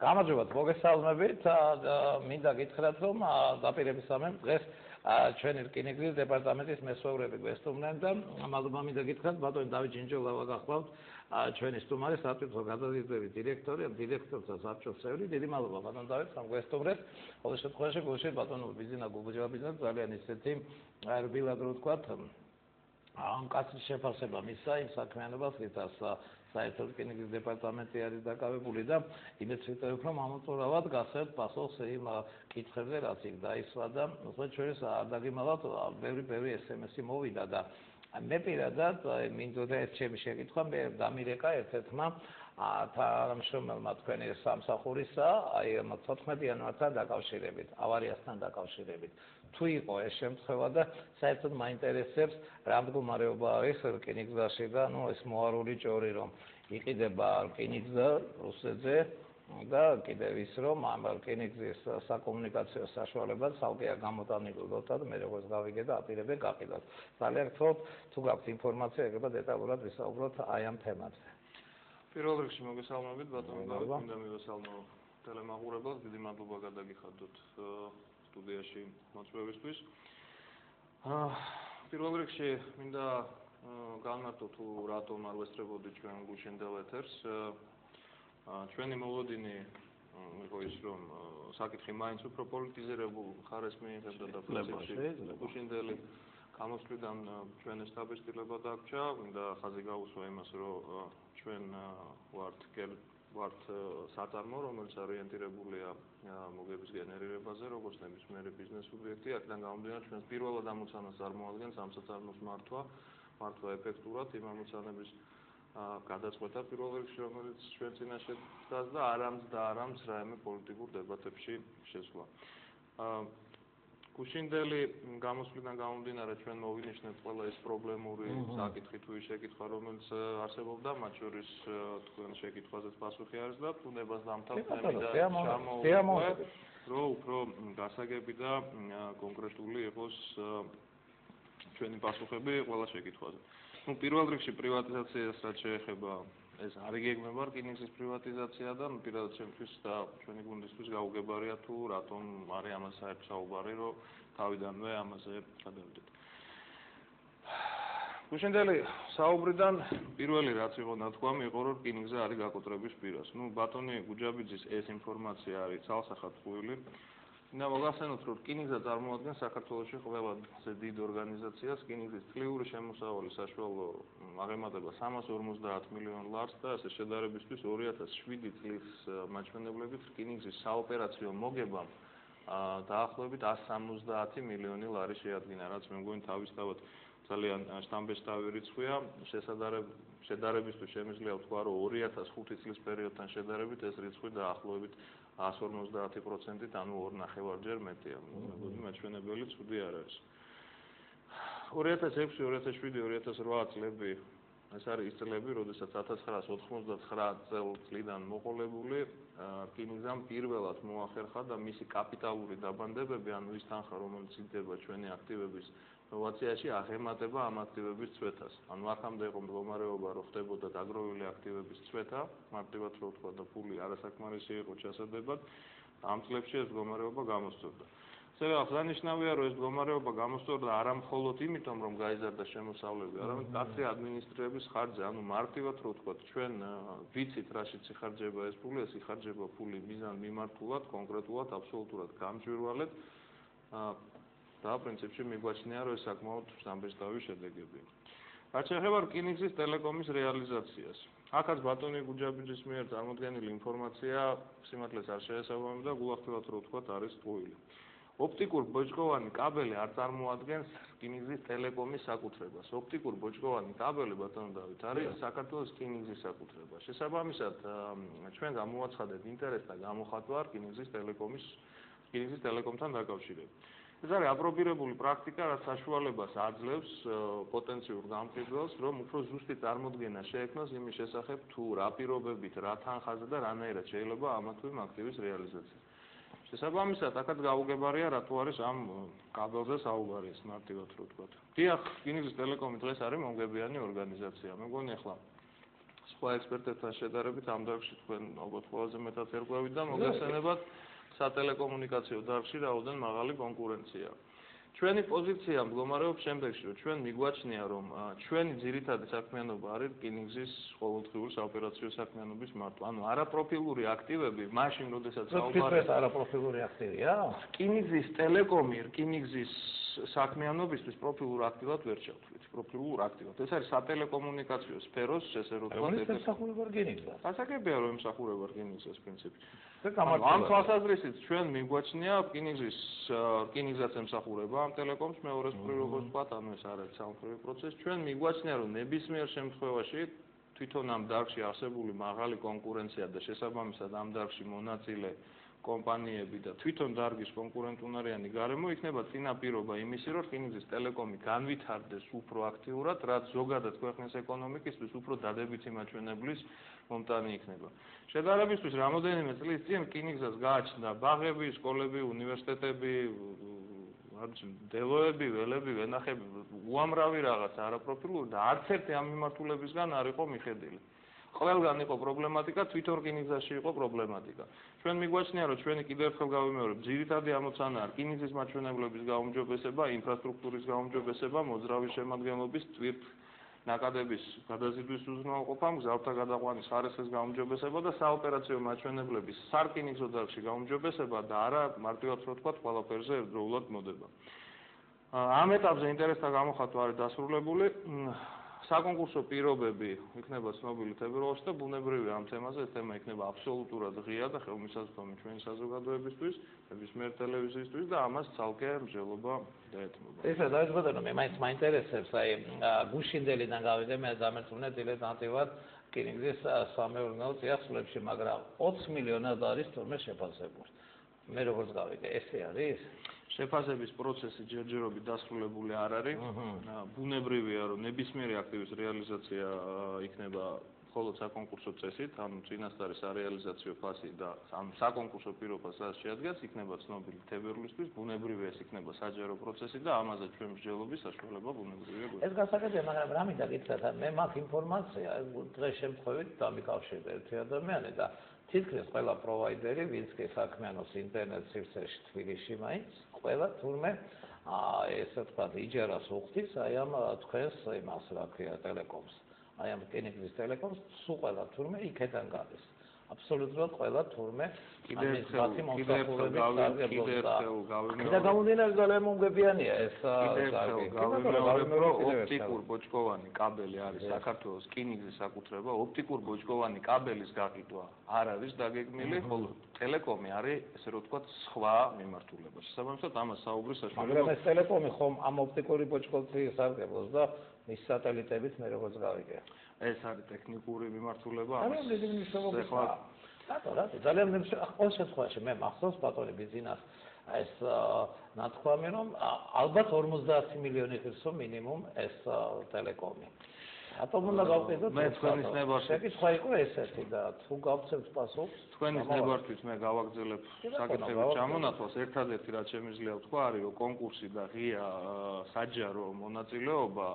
გამარჯობათ, მოგესალმებით. მინდა გითხრათ, რომ დაპირების სამემ დღეს ჩვენი რკინიგზის დეპარტამენტის მესვეურები გვესტუმრნენ და მადლობა მინდა გითხრათ ბატონი დავით ჯინჯოლავა გახლავთ ჩვენი სტუმარი სატვირთო გადაზიდვების დირექტორთა საბჭოს წევრი. დიდი მადლობა ბატონ დავით, რომ გვესტუმრეთ. ყოველ შემთხვევაში გულში ბატონო ბიზინა გუგუჯაბიძე ძალიან ისეთი რბილად რო ვთქვათ ამ კაცის შეფასება მისცა იმ საქმიანობას, რითაც საერთო რკინიგზის დეპარტამენტი არის დაკავებული და იმეც ვიტყოდით, რომ ამოწურავად გასცემთ პასუხს იმ კითხვებზე, რაც იქ დაისვა და უბრალოდ ჩვენს არ დაგიმალავთ, ბევრი SMS-ი მოვიდა და მე პირადად მინდოდა ეს ჩემი შეკითხვა მე დამირეკა ერთ-ერთმა თანამშრომელმა თქვენი სამსახურისა, აი 14 იანვართან დაკავშირებით, ავარიასთან დაკავშირებით. თუ იყო ეს შემთხვევა და საერთოდ მაინტერესებს რა მდგომარეობა არის რკინიგზაში და ეს მოარული ჭორი რომ იყიდება რკინიგზა რუსეთზე და კიდევ ის რომ ამ რკინიგზის საკომუნიკაციო საშუალებად ცალკეა გამოტანილობთ და მე როგორც გავიგე და აპირებენ გაყიდვას. ძალიან გთხოვთ თუ გაქვთ ინფორმაცია ეგრება დეტალურად ვისაუბროთ აი ამ თემებზე. პირველ რიგში მოგესალმებით ბატონო დავით, მინდა მივესალმო ტელემაყურებელს, დიდი მადლობა გადაგიხადოთ სტუდიაში მოწვევისთვის. პირველ რიგში მინდა განმარტო თუ რატომ არ ვესწრებოდი ჩვენ გუშინდელ ეთერს. ჩვენი მოლოდინი იყო ის რომ საკითხი მაინც უფრო პოლიტიზირებულ ხარეს მიიღებდა და გუშინდელი გამოსვლიდან ჩვენ ეს დაბეჭდილება დაგჭა, მინდა ხაზი გაუსვა იმას, რომ ჩვენ ვართ საწარმო, რომელიც ორიენტირებულია მოგების გენერირებაზე, როგორც ნებისმიერი ბიზნეს სუბიექტი, აქედან გამომდინარე ჩვენ პირველად ამოცანას წარმოადგენს ამ საწარმოს მართვა ეფექტურად იმ ამოცანების გადაწყვეტა პირველ რიგში, რომელიც ჩვენ წინაშე დგას და არამც რაიმე პოლიტიკურ დებატებში შესვლა. გუშინდელი გამოსვლიდან გამომდინარე ჩვენ მოვინიშნეთ ყველა ეს პრობლემური საკითხი თუ ის შეკითხვა, რომელიც არსებობდა, მათ შორის თქვენ შეკითხვაზეც პასუხი არის და უნებას დამთავრდა ჩამოვიყვე, რომ უფრო გასაგები და კონკრეტული იყოს ჩვენი პასუხები ყველა შეკითხვაზე. პირველ რიგში პრივატიზაციას რაც შეეხება ეს არ იგეგმება რკინიგზის პრივატიზაცია და პირადად ჩემთვის და ჩვენი გუნდისთვის გაუგებარია თუ რატომ არის ამას საერთოდ საუბარი, რომ თავიდანვე ამაზე გადავიდეთ. გუშინდელი საუბრიდან პირველი რაც იყო ნათქვამი იყო რომ რკინიგზა არის გაკოტრების პირას. ბატონი გუჯაბიძის ეს ინფორმაცია არის ცალსახად ტყუილი. მინდა მოგახსენოთ რომ რკინიგზა წარმოადგენს საქართველოში ყველაზე დიდ ორგანიზაციას, რკინიგზის წლიური შემოსავალი საშუალო აღემატება 350 მილიონ ლარს და ეს შედარებისთვის 2007 წლის მაჩვენებლებით რკინიგზის საოპერაციო მოგებამ დაახლოებით 170 მილიონი ლარი შეადგინა, რაც მე მგონი თავისთავად ძალიან შთამბეჭდავი რიცხვია. შედარებისთვის შემიძლია ვთქვა, რომ 2005 წლის პერიოდთან შედარებით ეს რიცხვი დაახლოებით 150%-ით, ანუ 2.5-ჯერ მეტია. მეგონი მაჩვენებელი ცუდი არ არის. 2006, 2007, 2008 წლები ეს არის ის წლები, როდესაც 1999 წლიდან მოყოლებული რკინიგზამ პირველად მოახერხა და მისი კაპიტალური დაბანდებები, ანუ ის თანხა, რომელიც იდება ჩვენი აქტივების ნოვაციაში, აღემატება ამ აქტივების წვეთას. ანუ აქამდე იყო მდგომარეობა, რომ ხდებოდა დაგროვილი აქტივების წვეთა, მარტივად რო ვთქვა და ფული არასაკმარისი იყო ჩასადებად, ამ წლებში ეს მდგომარეობა გამოსწორდა. ასევე აღსანიშნავია, რომ ეს მდგომარეობა გამოსწორდა არა მხოლოდ იმიტომ, რომ გაიზარდა შემოსავლები, არამედ კაცრი ადმინისტრირების ხარჯზე, ანუ მარტივად რო ვთქვა, ჩვენ ვიცით რაშიც იხარჯება ეს ფული, ეს იხარჯება ფული მიზან მიმართულად, კონკრეტულად, აბსოლუტურად გამჭვირვალედ და პრინციპში მიგვაჩნია, რომ ეს საკმაოდ შთამბეჭდავი შედეგებია. რაც შეეხება რკინიგზის ტელეკომის რეალიზაციას. აქაც ბატონი გუჯაბიძის მიერ წარმოდგენილი ინფორმაცია სიმართლეს არ შეესაბამება და გულახდილად რო ვთქვა, არის ტყუილი. ოპტიკურ ბოჭკოვანი კაბელი არ წარმოადგენს რკინიგზის ტელეკომის საკუთრებას. ოპტიკურ ბოჭკოვანი კაბელი ბატონო დავით არის საქართველოს რკინიგზის საკუთრება. შესაბამისად, ჩვენ გამოვაცხადეთ ინტერესთა გამოხატვა რკინიგზის ტელეკომთან დაკავშირებით. ეს არის აპრობირებული პრაქტიკა, რაც საშუალებას აძლევს პოტენციურ გამყიდველს, რომ უფრო ზუსტი წარმოდგენა შეექმნას იმის შესახებ, თუ რა პირობებით, რა თანხაზე და რანაირად შეიძლება ამა თუ იმ აქტივის რეალიზაცია. შესაბამისად, აქაც გაუგებარია, რატო არის ამ კაბელზე საუბარი, ეს მარტივად რო ვთქვათ. დიახ, რკინიგზის ტელეკომი დღეს არის მომგებიანი ორგანიზაცია. მე მგონი ახლა სხვა ექსპერტებთან შედარებით ამ დარგში თქვენ ალბათ ყველაზე მეტად ერკვევით და მოგეხსენებათ სატელეკომუნიკაციო დარგში რაოდენ მაღალი კონკურენცია. ჩვენი პოზიცია მდგომარეობს შემდეგში, რომ ჩვენ მიგვაჩნია, რომ ჩვენი ძირითადი საქმიანობა არის რკინიგზის ყოველდღიური საოპერაციო საქმიანობის მართვა. ანუ არაპროფილური აქტივები, მაშინ, როდესაც საუბარია არაპროფილური აქტივია? რკინიგზის ტელეკომი, რკინიგზის საქმიანობისთვის პროფილურ აქტივად ვერ შევთვლით. პროფილურ აქტივად. ეს არის სატელეკომუნიკაციო სფეროს, ესე რომ ვთქვათ, ემსახურება რკინიგზას. გასაგებია, რომ ემსახურება რკინიგზას პრინციპი. ამ თვალსაზრისით ჩვენ მიგვაჩნია რკინიგზას ემსახურება ამ ტელეკომს მეორე მხრივ როგორც ვთქვათ, ანუ ეს არის სამხრივი პროცესი. ჩვენ მიგვაჩნია, რომ ნებისმიერ შემთხვევაში თვითონ ამ დარგში არსებული მაღალი კონკურენცია და შესაბამისად ამ დარგში მონაწილე კომპანიები და თვითონ დარგის კონკურენტუნარიანი გარემო იქნება წინაპირობა იმისი, რომ რკინიგზის ტელეკომი განვითარდეს უფრო აქტიურად, რაც ზოგადად ქვეყნის ეკონომიკისთვის უფრო დადებითი მაჩვენებლის მომტანი იქნება. შედარებისთვის რამოდენიმე წლის წინ რკინიგზას გააჩნდა ბაღები, სკოლები, უნივერსიტეტები, დელოები, ველები, ვენახები, უამრავი რაღაც არაპროფილური და არც ერთი ამ მიმართულებისგან არ იყო მიხედილი. ყველგან იყო პრობლემატიკა, თვითონ რკინიგზაში იყო პრობლემატიკა. ჩვენ მიგვაჩნია, რომ ჩვენი კიდევ ერთხელ გავიმეორებ, ძირითადი ამოცანა რკინიგზის მაჩვენებლების გაუმჯობესება, ინფრასტრუქტურის გაუმჯობესება, მოძრავი შემადგენლობის ტვირთ ნაკადების გადაზიდვის უზრუნველყოფა, მგზავრთა გადაყვანის ხარისხის გაუმჯობესება და საოპერაციო მაჩვენებლების სარკინიგზო დარგში გაუმჯობესება და არა მარტივად რო ვთქვათ, ყველაფერზე ერთდროულად მოდება. ამ ეტაპზე ინტერესთა გამოხატვა არის დასრულებული. საკონკურსო პირობები იქნება ცნობილი თებერვალში და ბუნებრივია ამ თემაზე ეს თემა იქნება აბსოლუტურად ღია და ხელმისაწვდომი ჩვენი საზოგადოებისთვის, ნებისმიერ ტელევიზიისთვის და ამას ცალკე მსჯელობა დაეთმობა. ესე დაიწყო მე მაინც მაინტერესებს აი გუშინდელიდან გავიდე მე დამერწმუნე დილეტანტივად რკინიგზის სამეურნეო წიაღისეულებში, მაგრამ 20 მილიონად არის თურმე შეფასებული. მე როგორც გავიგე, ესე არის? შეფასების პროცესი ჯერჯერობით დასრულებული არ არის. ბუნებრივია, რომ ნებისმიერი აქტივის რეალიზაცია იქნება მხოლოდ საკონკურსო წესით, ანუ წინასწარი სარეალიზაციო ფაზი და ამ საკონკურსო პირობას რაც შეადგენს, იქნება ცნობილი თებერვლისთვის, ბუნებრივია ეს იქნება საჯარო პროცესი და ამაზე ჩვენ მსჯელობის საშუალება ბუნებრივია გვექნება. ეს გასაგებია, მაგრამ რა მინდა გითხრათ, მე მაქვს ინფორმაცია, დღეს შემთხვევით დამიკავშირდა ერთი ადამიანი და თითქმის ყველა პროვაიდერი, ვინც კი საქმიანობს ინტერნეტ სივრცეში თბილისში მაინც, ყველა თურმე ესე ვთქვათ, იჯარას უხდის აი ამ თქვენს იმას რა ქვია ტელეკომს. აი ამ რკინიგზის ტელეკომს სულ ყველა თურმე იქიდან გადის. აბსოლუტურად ყველა თურმე კიდევ გამომდინარე ძალიან მომგებიანია ეს ოპტიკურ ბოჭკოვანი კაბელი არის საქართველოს რკინიგზის საკუთრება, ოპტიკურ ბოჭკოვანი კაბელის გაყიდვა არ არის დაგეგმილი, ხოლო ტელეკომი არის ესე რომ ვთქვათ სხვა მიმართულება. შესაბამისად ამას საუბრის საშუალება. მაგრამ ეს ტელეკომი ხომ ამ ოპტიკური ბოჭკოთი სარგებლობს და მის სატელიტებით მე როგორც გავიგე. ეს არის ტექნიკური მიმართულება. ამას ძალიან ყოველ შემთხვევაში მე მახსოვს ბატონი ბიზნეს ეს ნათქვამი რომ ალბათ 50 მილიონი ღირსო მინიმუმ ეს ტელეკომი. რატომ უნდა გავყიდოთ? მე თქვენის ნებართვით შეკითხვა იყო ესეთი და თუ გავცემთ პასუხს თქვენის ნებართვით მე გავაგრძელებ საკითხების ჩამონათვალს. ერთადერთი რაც შემიძლია ვთქვა არის რომ კონკურსი და ღია საჯარო მონაწილეობა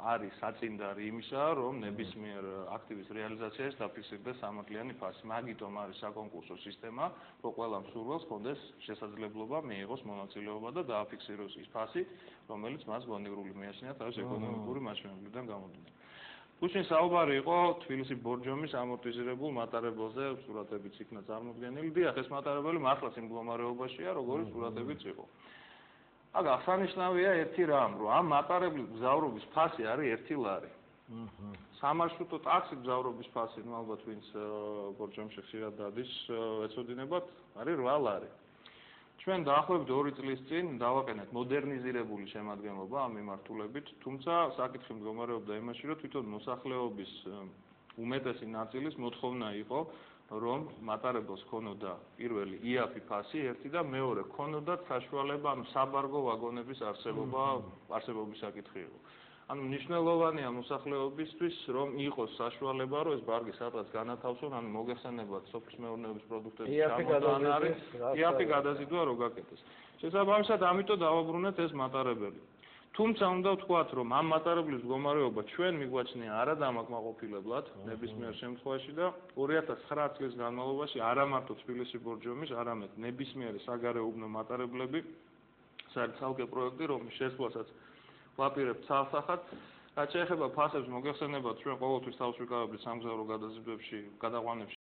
არის საწინდარი იმისა, რომ ნებისმიერ აქტივის რეალიზაციაში დაფიქსირდეს სამართლიანი ფასი. მაგიტომ არის საკონკურსო სისტემა, რომ ყველა მსურველს ჰქონდეს შესაძლებლობა მიიღოს მონაწილეობა და დააფიქსიროს ის ფასი, რომელიც მას გონივრული მიაჩნია თავის ეკონომიკური მაჩვენებლიდან გამომდინარე. Უშინ საუბარი იყო თბილისის ბორჯომის ამორტიზირებულ მატარებელზე, სურათებიც იქნა წარმოდგენილი. დიახ, ეს მატარებელი მართლაც იმ მდგომარეობაშია, როგორც სურათებიც იყო. Aga, აღსანიშნავია ერთი რამ, რომ ამ მატარებლის გზავრობის ფასი არის 1 ლარი. სამარშრუტო ტაქსი გზავრობის ფასი, ну ალბათ ვინც ბორჯომში ხშირად დადის, ეცოდინებათ, არის 8 ლარი. ჩვენ დაახლოებით 2 წლის წინ დავაყენეთ მოდერნიზირებული შემადგენლობა ამ მიმართულებით, თუმცა საკითხი მდგომარეობდა იმაში, რომ თვითონ მოსახლეობის უმეტესი ნაწილის მოთხოვნა იყო, რომ მატარებელს ქონოდა პირველი იაფი ფასი ერთი და მეორე ქონოდა საშუალება საბარგო ვაგონების არსებობის საკითხი იყო. ანუ მნიშვნელოვანია მოსახლეობისთვის, რომ იყოს საშუალება, რომ ეს ბარგი სადღაც განათავსონ, ანუ მოგეხსენებათ სოფლის მეურნეობის პროდუქტების ჩამოტანა არის, იაფი გადაზიდვა რო გაკეთდეს. შესაბამისად, ამიტომ დავაბრუნეთ ეს მატარებელი. თუმცა უნდა ვთქვათ, რომ ამ მატარებლის მდგომარეობა ჩვენ მიგვაჩნია არადამაკმაყოფილებლად ნებისმიერ შემთხვევაში და 2009 წლის განმავლობაში არა მარტო თბილისი ბორჯომის, არამედ ნებისმიერი საგარეო უბნო მატარებლები საერთოდ ცალკე პროექტი, რომლის შესვლასაც ვაპირებთ ცალსახად. რაც შეეხება ფასებს, მოგეხსენებათ, ჩვენ ყოველთვის თავს ვიკავებთ სამგზავრო გადაზიდვებში, გადაყვანებში